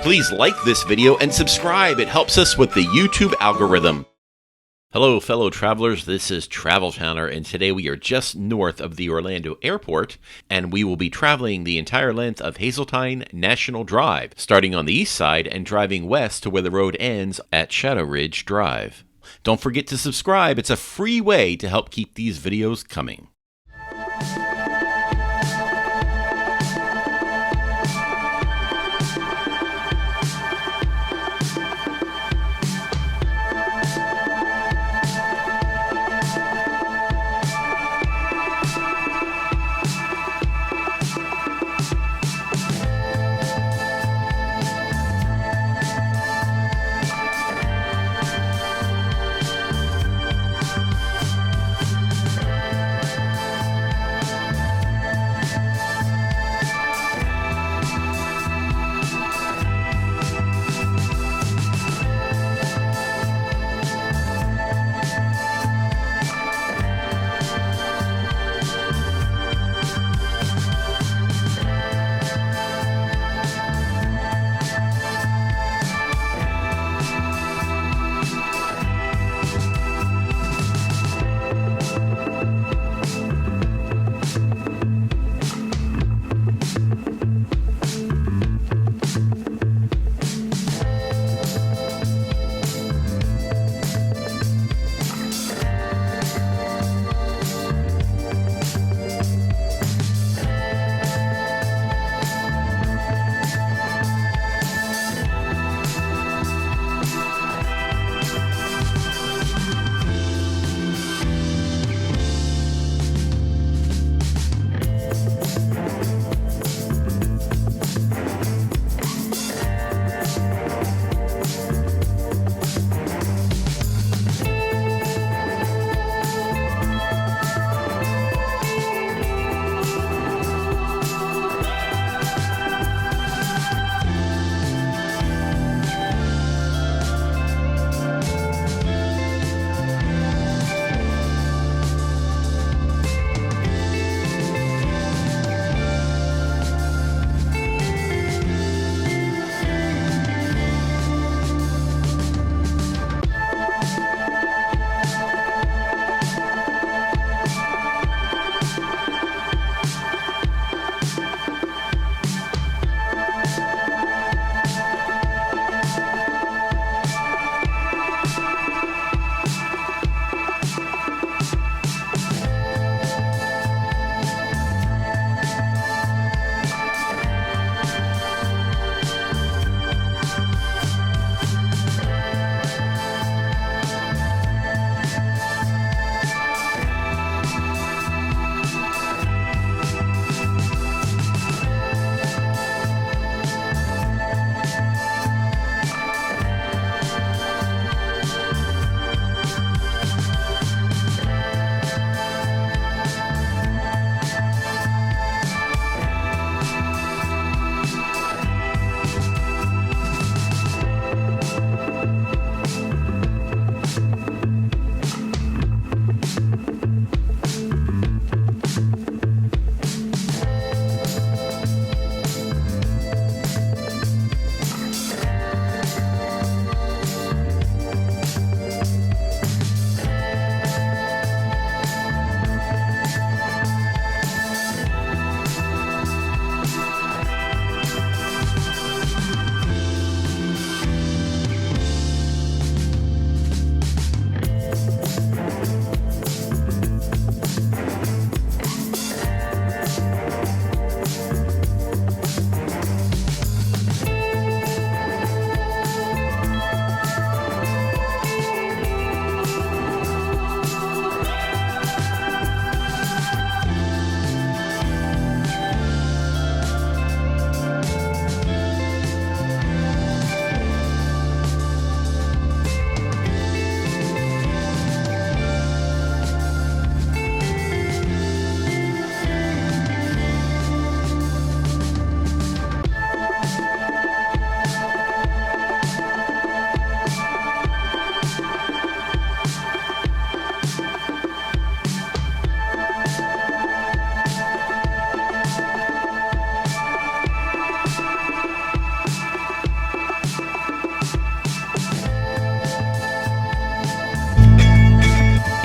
Please like this video and subscribe. It helps us with the YouTube algorithm. Hello, fellow travelers. This is Travel Towner, and today we are just north of the Orlando Airport, and we will be traveling the entire length of Hazeltine National Drive, starting on the east side and driving west to where the road ends at Shadowridge Drive. Don't forget to subscribe. It's a free way to help keep these videos coming.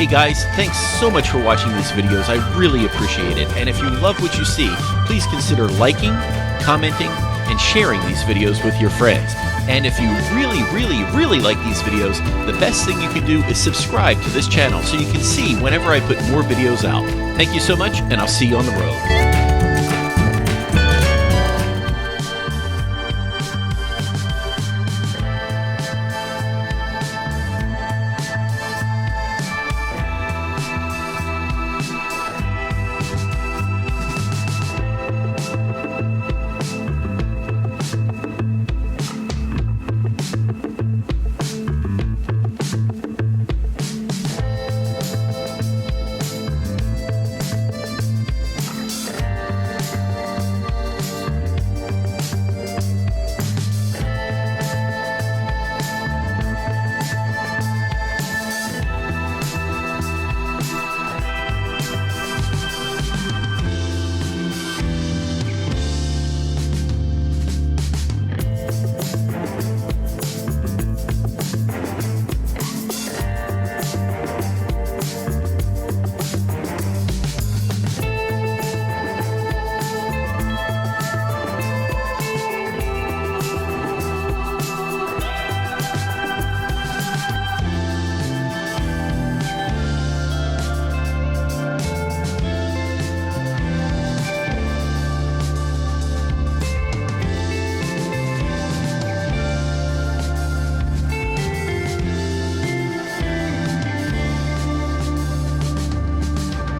Hey guys, thanks so much for watching these videos. I really appreciate it. And if you love what you see, please consider liking, commenting, and sharing these videos with your friends. And if you really like these videos, the best thing you can do is subscribe to this channel so you can see whenever I put more videos out. Thank you so much, and I'll see you on the road.